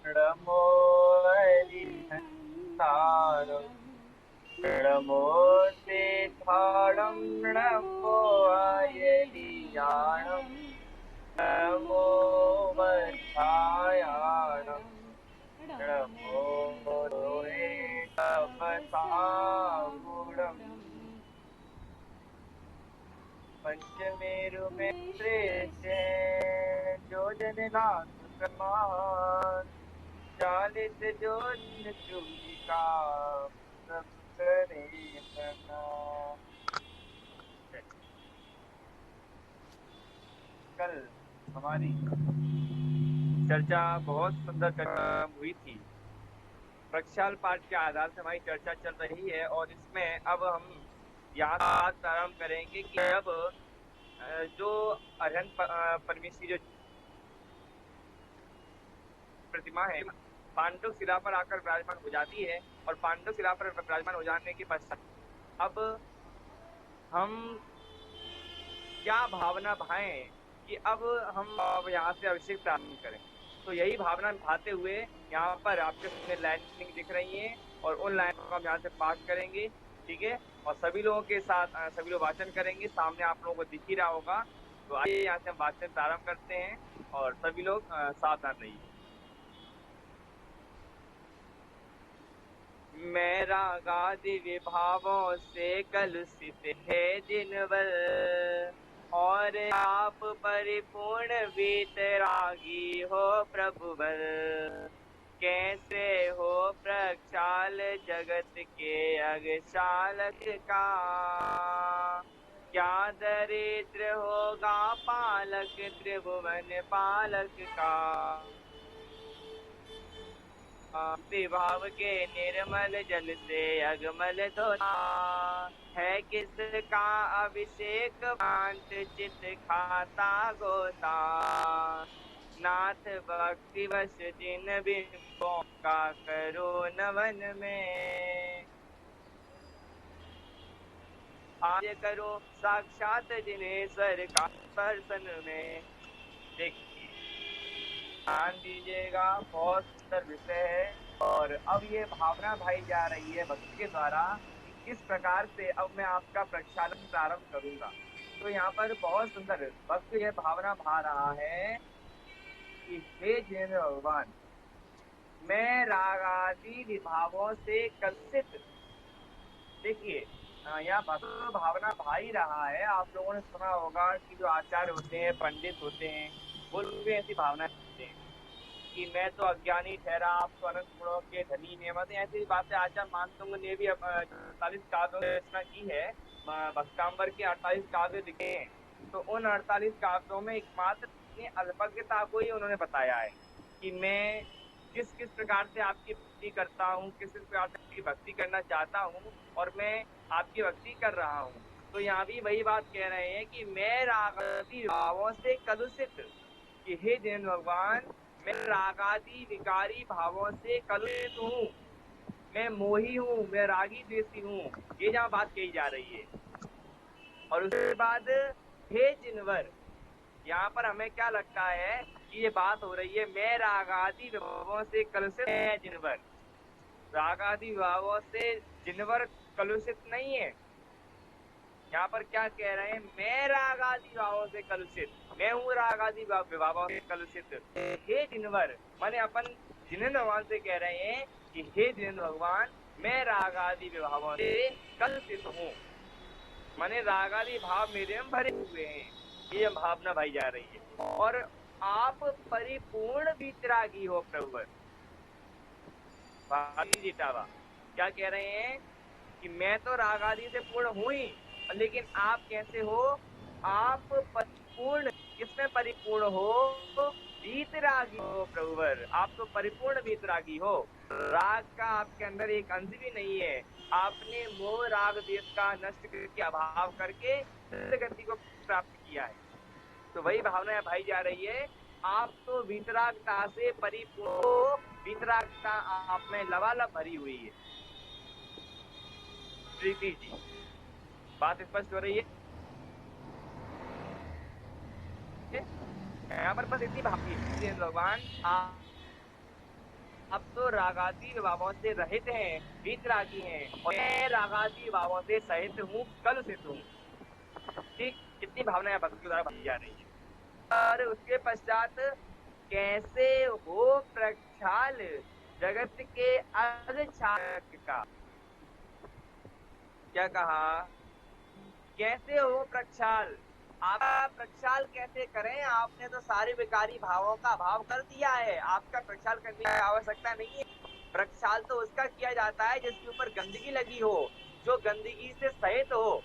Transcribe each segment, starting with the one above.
नमो हरिहंसारं नमो सिद्धारं नमो अयलियाणं नमो वत्सायाणं नमो रोहे तपसागुणम् पंचमेरु में दृश्य योजननाथ प्रमाण 40 जोजन चूलिका सब करे प्रणाम। कल हमारी चर्चा बहुत सुंदर चर्चा हुई थी। प्रक्षाल पाठ के आधार से हमारी चर्चा चल रही है और इसमें अब हम यहाँ बात प्रारंभ करेंगे कि अब जो अरहंत परमेश्वरी जो प्रतिमा है पांडव शिला पर आकर विराजमान हो जाती है और पांडव शिला पर विराजमान हो जाने के पश्चात अब हम क्या भावना भाएं कि अब हम यहाँ से अभिषेक प्रारंभ करें। तो यही भावना भाते हुए यहाँ पर आपके सामने लाइनिंग दिख रही है और उन लाइनों को हम यहाँ से पाठ करेंगे, ठीक है। और सभी लोगों के साथ सभी लोग वाचन करेंगे, सामने आप लोगों को दिख ही रहा होगा। तो आइए यहाँ से हम वाचन प्रारंभ करते हैं और सभी लोग सावधान रहिए। मैं रागादि विभावों से कलुषित है दिनभर और आप परिपूर्ण वीतरागी हो प्रभुवर। कैसे हो प्रक्षाल जगत के अगशालक का, क्या दरिद्र होगा पालक त्रिभुवन पालक का। विभाव के निर्मल जल से अगमल धोना है किसका अभिषेक भांत चित खाता गोता। नाथ भक्ति वश जिन बिंबों का करो नवन में, आज करो साक्षात जिनेश्वर का दर्शन में। देखिए ध्यान दीजिएगा, बहुत सुंदर विषय है। और अब ये भावना भाई जा रही है भक्त के द्वारा कि किस प्रकार से अब मैं आपका प्रक्षालन प्रारंभ करूंगा। तो यहाँ पर बहुत सुंदर भक्त यह भावना भा रहा है कि हे जिनेंद्र भगवान, मैं रागादि विभावों से कलुषित। देखिए यहाँ भक्त भावना भा ही रहा है। आप लोगों ने सुना होगा कि जो आचार्य होते हैं, पंडित होते हैं, वो भी ऐसी भावना करते हैं कि मैं तो अज्ञानी ठहरा, आप तो अनंत गुणों के धनी हैं। मतलब ऐसी बातें आचार्य मानतुंग ने भी 48 काव्यों में रचना की है। भक्तांबर के 48 काव्य लिखे हैं। तो उन 48 काव्यों में एकमात्र अपनी अल्पज्ञता को ही उन्होंने बताया है कि मैं किस किस प्रकार से आपकी भक्ति करता हूँ, किस किस प्रकार से आपकी भक्ति करना चाहता हूँ और मैं आपकी भक्ति कर रहा हूँ। तो यहाँ भी वही बात कह रहे हैं कि मैं रागादि भावों से कलुषित, कि हे जिनेंद्र भगवान, मैं रागादि विकारी भावों से कलुषित हूँ, मैं मोही हूँ, मैं रागी द्वेषी हूँ। ये जहाँ बात कही जा रही है। और उसके बाद हे जिनवर, यहाँ पर हमें क्या लगता है कि ये बात हो रही है मैं रागादि विभावों से कलुषित है जिनवर। रागादि विभावों से जिनवर कलुषित नहीं है। यहाँ पर क्या कह रहे हैं, मैं रागादि भावों से कलुषित, मैं हूँ रागादि विभावों से कलुषित। हे जिनवर माने अपन जिनेंद्र भगवान से कह रहे हैं कि हे जिनेंद्र भगवान, मैं रागादि विभावों से कलुषित हूँ, माने रागादि भाव मेरे में भरे हुए हैं। ये भावना भाई जा रही है। और आप परिपूर्ण वितरागी हो प्रभुवर। जिटावा क्या कह रहे हैं कि मैं तो रागादि से पूर्ण हूं ही, लेकिन आप कैसे हो, आप परिपूर्ण, किसमें परिपूर्ण हो, वीतरागी हो प्रभुवर। आप तो परिपूर्ण वीतरागी हो। राग का आपके अंदर एक अंश भी नहीं है। आपने मोह राग द्वेष का नष्ट करके अभाव करके गति को प्राप्त किया है। तो वही भावना है भाई जा रही है, आप तो वीतरागता से परिपूर्ण हो, वीतरागता आप में लबालब भरी हुई है। प्रीति जी बात स्पष्ट हो रही है। यहाँ पर बस इतनी भावी है भगवान, आप आप तो रागादी भावों से रहित हैं, वीतरागी हैं, और मैं रागादी भावों से सहित हूँ, कलुषित हूँ। ठीक, कितनी भावनाएं भक्त के द्वारा बताई जा रही है। और उसके पश्चात कैसे हो प्रक्षाल जगत के अगचालक का, क्या कहा, कैसे हो प्रक्षाल, आप प्रक्षाल कैसे करें, आपने तो सारे विकारी भावों का अभाव कर दिया है, आपका प्रक्षाल करने की आवश्यकता नहीं है। प्रक्षाल तो उसका किया जाता है जिसके ऊपर गंदगी लगी हो, जो गंदगी से सहित हो,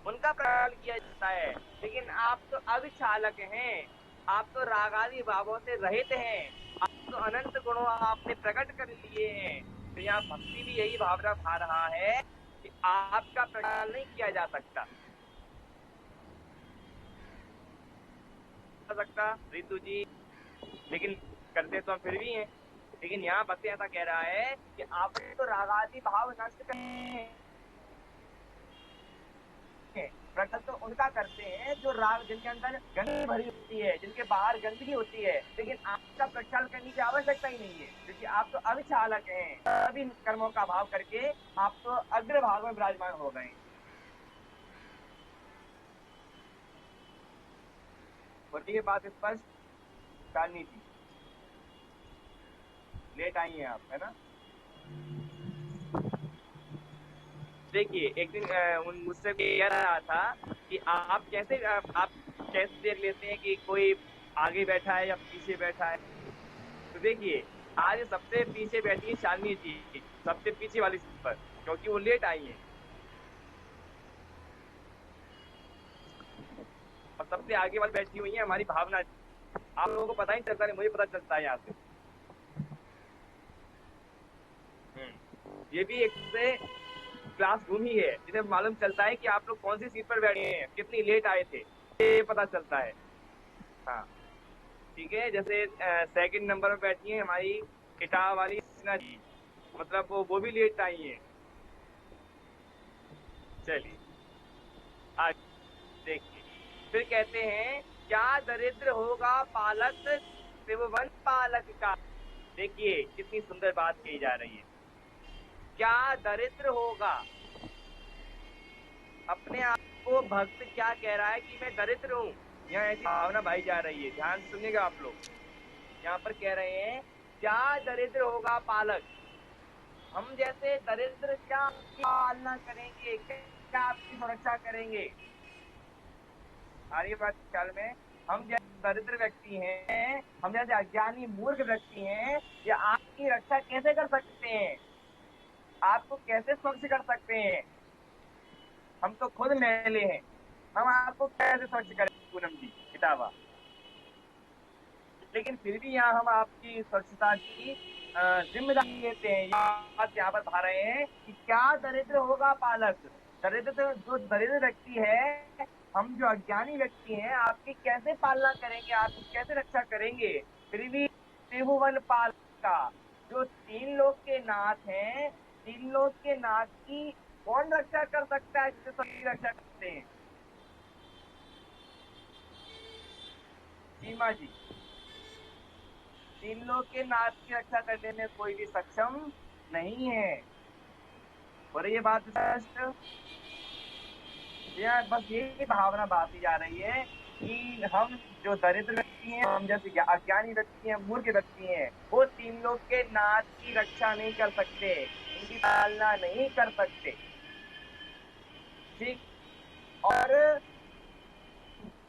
उनका प्रक्षाल किया जाता है। लेकिन आप तो अविचालक हैं, आप तो रागादि भावों से रहित हैं, आप तो अनंत गुणों आपने प्रकट कर लिए हैं। तो यहाँ भक्ति भी यही भावना भा रहा है कि आपका प्रक्षाल नहीं किया जा सकता रितु जी, लेकिन करते तो हम फिर भी हैं। लेकिन यहाँ भक्ति ऐसा कह रहा है कि आपने तो रागादि भाव नष्ट कर प्रकट तो उनका करते हैं जो राग, जिनके अंदर गंदगी भरी होती है, जिनके बाहर गंदगी होती है, लेकिन आपका प्रक्षाल करने की आवश्यकता ही नहीं है, क्योंकि आप तो अविचालक हैं। सभी कर्मों का भाव करके आप तो अग्र भाग में विराजमान हो गए। होती है बात स्पष्ट, शालिनी जी लेट आई हैं आप, है ना। देखिए एक दिन मुझसे कह रहा था कि आप कैसे देख लेते हैं कि कोई आगे बैठा है या पीछे बैठा है। तो देखिए आज सबसे पीछे बैठी है शालिनी जी, सबसे पीछे वाली सीट पर, क्योंकि वो लेट आई हैं। और सबसे आगे वाली बैठी हुई है हमारी भावना जी। आप लोगों को पता ही चलता नहीं, मुझे पता चलता है यहाँ से। ये भी एक से क्लासरूम ही है जिसे मालूम चलता है कि आप लोग कौन सी सीट पर बैठे हैं, कितनी लेट आए थे, ये पता चलता है। हाँ ठीक है, जैसे सेकंड नंबर पर बैठी है हमारी इटावा वाली रचना जी, मतलब वो भी लेट आई है। चलिए आगे देखिए, फिर कहते हैं क्या दरिद्र होगा पालक त्रिभुवन पालक का। देखिए कितनी सुंदर बात कही जा रही है, क्या दरिद्र होगा। अपने आप को भक्त क्या कह रहा है कि मैं दरिद्र हूँ, यहाँ ऐसी भावना भाई जा रही है, ध्यान से सुनिएगा आप लोग। यहाँ पर कह रहे हैं क्या दरिद्र होगा पालक, हम जैसे दरिद्र क्या आपकी पालना करेंगे, क्या आपकी सुरक्षा करेंगे। आ रही है बात ख्याल में, हम जैसे दरिद्र व्यक्ति हैं, हम जैसे अज्ञानी मूर्ख व्यक्ति हैं, ये आपकी रक्षा कैसे कर सकते हैं, आपको कैसे स्वच्छ कर सकते हैं। हम तो खुद मैले हैं, हम आपको कैसे स्वच्छ करें पूनम जी किताबा। लेकिन फिर भी यहाँ हम आपकी स्वच्छता की जिम्मेदारी लेते हैं। बात यहाँ पर भा रहे हैं कि क्या दरिद्र होगा पालक, दरिद्र जो दरिद्र व्यक्ति है, हम जो अज्ञानी व्यक्ति हैं आपकी कैसे पालना करेंगे, आपकी कैसे रक्षा करेंगे। फिर भी त्रिभुवन पालक का, जो तीन लोक के नाथ हैं, तीन लोक के नाथ की कौन रक्षा कर सकता है, जिससे सबकी रक्षा करते हैं। सीमा जी, तीन लोग के नाथ की रक्षा करने में कोई भी सक्षम नहीं है। और ये बात स्पष्ट, यह बस यही भावना बाती जा रही है कि हम जो दरिद्र व्यक्ति हैं, हम जैसे अज्ञानी व्यक्ति हैं, मूर्ख व्यक्ति हैं, वो तीन लोग के नाथ की रक्षा नहीं कर सकते, उनकी पालना नहीं कर सकते। ठीक, और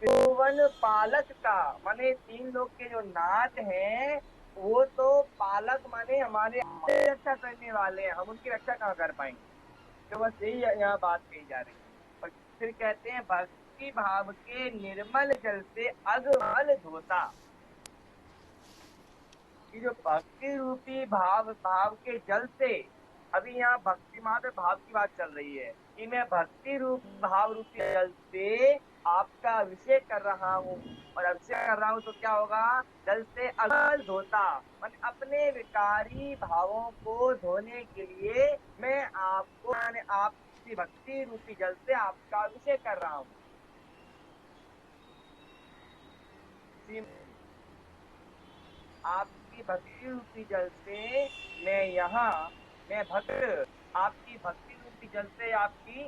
त्रिभुवन पालक का माने तीन लोग के जो नाथ हैं, वो तो पालक माने हमारे रक्षा करने वाले हैं, हम उनकी रक्षा कहाँ कर पाएंगे। तो बस यही यहाँ बात कही जा रही है। और फिर कहते हैं भक्ति भाव के निर्मल जल से अगमल धोता, कि जो भक्ति रूपी भाव भाव के जल से, अभी यहाँ भक्ति मात्र भाव की बात चल रही है कि मैं भक्ति रूप भाव रूपी जल से आपका अभिषेक कर रहा हूँ, और अभिषेक कर रहा हूँ तो क्या होगा, जल से अगल धोता, मैं अपने विकारी भावों को धोने के लिए मैं आपको आपकी भक्ति रूपी जल से आपका अभिषेक कर रहा हूँ। आपकी भक्ति रूपी जल से मैं भक्त आपकी भक्ति रूपी जल से आपकी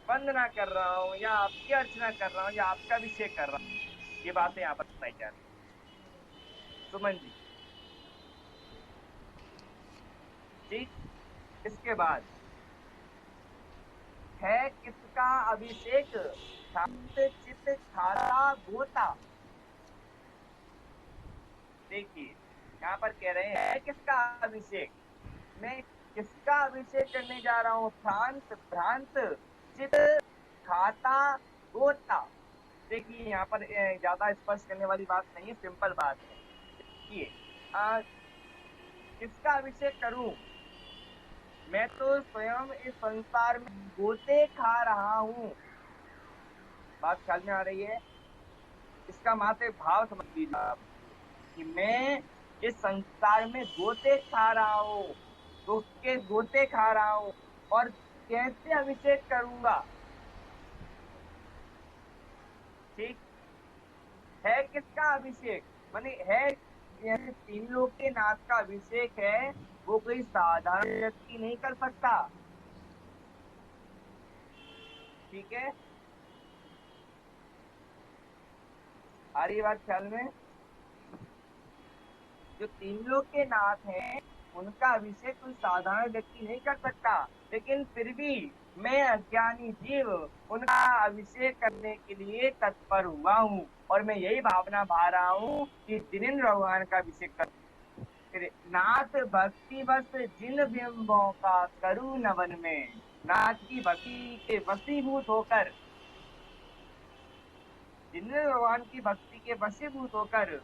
वंदना कर रहा हूँ या आपकी अर्चना कर रहा हूँ या आपका अभिषेक कर रहा हूँ। ये बातें यहाँ पर बताई जा रही है सुमन जी। ठीक। इसके बाद है किसका अभिषेक, शांत चित खाता गोता। देखिए यहाँ पर कह रहे हैं किसका अभिषेक, मैं किसका अभिषेक करने जा रहा हूँ, शांत भ्रांत चित खाता गोता। देखिए यहाँ पर ज्यादा स्पष्ट करने वाली बात नहीं है, सिंपल बात है। देखिए किसका अभिषेक करूं, मैं तो स्वयं इस संसार में गोते खा रहा हूँ। बात ख्याल में आ रही है। इसका मात्र भाव समझ लीजिए आप कि मैं इस संसार में गोते खा रहा हूँ, दुख के गोते खा रहा हूँ, और कैसे अभिषेक करूंगा। ठीक है। किसका अभिषेक माने है, यह तीन लोग के नाथ का अभिषेक है, वो कोई साधारण व्यक्ति नहीं कर सकता। ठीक है, आ रही बात ख्याल में। जो तीन लोग के नाथ हैं उनका अभिषेक कोई साधारण व्यक्ति नहीं कर सकता, लेकिन फिर भी मैं अज्ञानी जीव उनका अभिषेक करने के लिए तत्पर हुआ हूँ, और मैं यही भावना भा रहा हूँ कि जिनेंद्र भगवान का अभिषेक कर। नाथ भक्ति बस जिन बिंबों का करू नवन में, नाथ की भक्ति के वशीभूत होकर, जिनेंद्र भगवान की भक्ति के वशीभूत होकर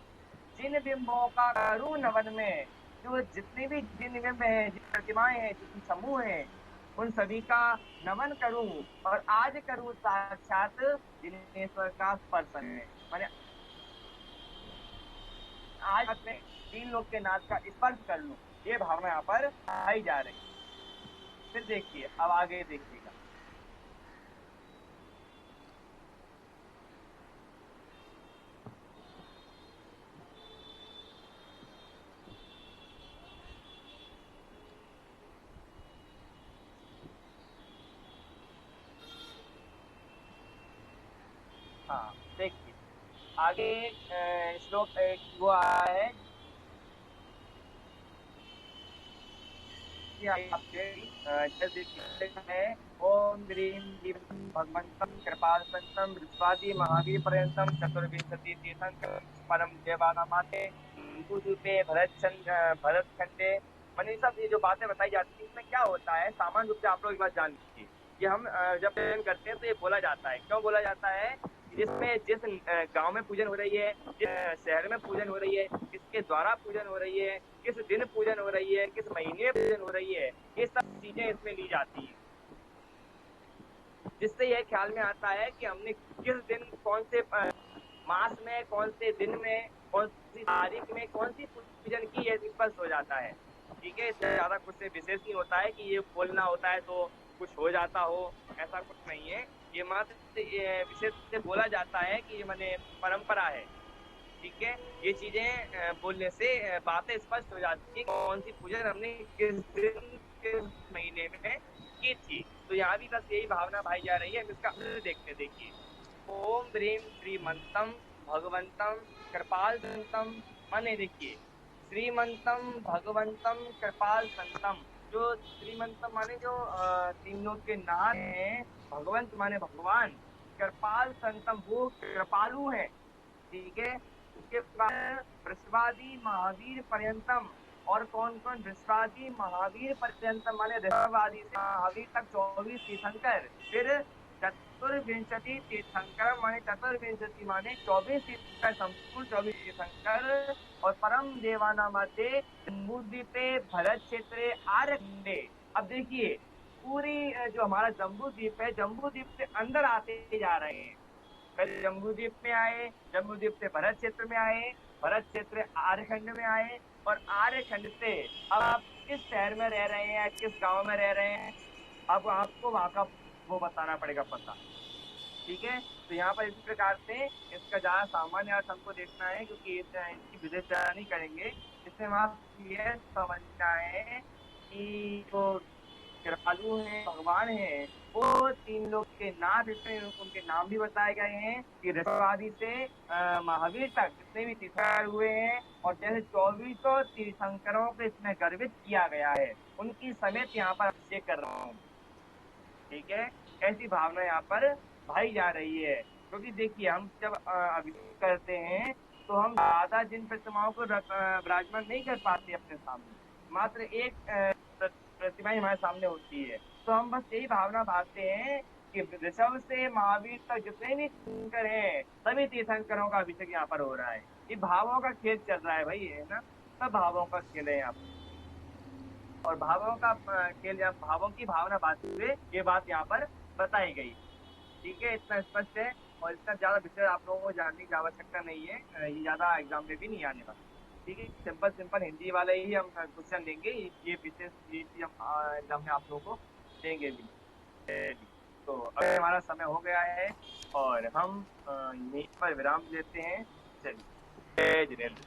जिन बिंबों का करूं नवन में, जो जितने भी जिन बिंब हैं, जिन प्रतिमाएं हैं, जितने समूह हैं, उन सभी का नमन करूं, और आज करूं साक्षात जिनेश्वर का स्पर्शन में, मैंने आज अपने तीन लोग के नाथ का स्पर्श कर लूं। ये भावना यहाँ पर आई जा रही है। फिर देखिए, अब आगे देखिएगा। हाँ देखिए आगे श्लोक वो आया है कि आपके है, ओम ह्रीं क्लीं भगवन्तं कृपालसंतं विश्वादि महावीर पर्यंतम चतुर्विंशति तीर्थंकर परम देवानामाते भूतूपे भरत खंडे। मैंने सब ये जो बातें बताई जाती है इसमें क्या होता है, सामान्य रूप से आप लोग एक बात जान लीजिए। ये हम जब पूजन करते हैं तो ये बोला जाता है, क्यों बोला जाता है, जिसमें जिस गांव में पूजन हो रही है, जिस शहर में पूजन हो रही है, किसके द्वारा पूजन हो रही है, किस दिन पूजन हो रही है, किस महीने पूजन हो रही है, ये सब चीजें इसमें ली जाती हैं, जिससे यह ख्याल में आता है कि हमने किस दिन कौन से मास में, कौन से दिन में, कौन सी तारीख में कौन सी पूजन की, यह स्पष्ट हो जाता है। ठीक है, इससे ज्यादा कुछ से विशेष नहीं होता है कि ये बोलना होता है तो कुछ हो जाता हो, ऐसा कुछ नहीं है। ये मात्र विशेष से बोला जाता है कि ये माने परंपरा है। ठीक है, ये चीजें बोलने से बातें स्पष्ट हो जाती है कौन सी पूजन हमने किस दिन किस महीने में की थी। तो यहाँ भी बस यही भावना भाई जा रही है। हम इसका देखते देखिए, ओम ह्रीं श्रीमंतम भगवंतम कृपाल संतम। माने देखिए, श्रीमंतम भगवंतम कृपाल संतम, जो श्रीमंतम माने जो तीनों के नाथ हैं, भगवंत माने भगवान, कृपाल संतम वो कृपालु हैं। ठीक है, उसके बाद वृषवादी महावीर पर्यंतम, और कौन कौन, वृषवादी महावीर पर्यंतम माने वृषवादी से महावीर तक 24 तीर्थंकर। फिर चतुर्विंशति तीर्थंकर माने चतुर्विंशति माने 24 तीर्थंकर, संपूर्ण 24 तीर्थंकर, और परम देवाना मध्य जम्बूद्वीपे भरत क्षेत्रे आर्यखंडे। अब देखिए पूरी जो हमारा जम्बू द्वीप है, जम्बू द्वीप से अंदर आते जा रहे हैं। पहले जम्बूद्वीप में आए, जम्बूद्वीप से भरत क्षेत्र में आए, भरत क्षेत्र आर्यखंड में आए, और आर्यखंड से अब आप किस शहर में रह रहे हैं, किस गांव में रह रहे हैं, अब आपको वहां का वो बताना पड़ेगा पता। ठीक है, तो यहाँ पर इस प्रकार से इसका ज्यादा सामान्य अर्थ हमको देखना है, क्योंकि इसकी विवेचना नहीं करेंगे। इसमें हम आप ये समझना है कि जो कृपालु हैं, भगवान हैं, वो तीन लोग के नाम, इसमें उनके नाम भी बताए गए हैं कि ऋषभादि से महावीर तक जितने भी तीर्थंकर हुए हैं, और जैसे 2400 तीर्थंकरों को इसमें गर्वित किया गया है, उनकी समेत यहाँ पर अभिषेक कर रहा हूँ। ठीक है, ऐसी भावना यहाँ पर भाई जा रही है। क्योंकि देखिए, हम जब अभिषेक करते हैं तो हम ज्यादा जिन प्रतिमाओं को विराजमान नहीं कर पाते अपने सामने, मात्र एक प्रतिमा ही हमारे सामने होती है। तो हम बस यही भावना भावते हैं कि ऋषभ से महावीर तक जितने भी तीर्थंकर हैं, सभी तीर्थंकरों का अभिषेक यहाँ पर हो रहा है। ये भावों का खेल चल रहा है भाई, है ना। सब भावों का खेल है यहाँ पर, और भावों का खेल या भावों की भावना बात हुए ये बात यहाँ पर बताई गई। ठीक है, इतना स्पष्ट है। और इतना ज्यादा विषय आप लोगों को जानने की आवश्यकता नहीं है, ये ज्यादा एग्जाम में भी नहीं आने वाला। ठीक है, सिंपल सिंपल हिंदी वाले ही हम क्वेश्चन देंगे, ये विशेष ये चीज हम एग्जाम में आप लोगों को देंगे भी। तो अब हमारा समय हो गया है और हम यहीं पर विराम लेते हैं। चलिए, जय जिनेन्द्र।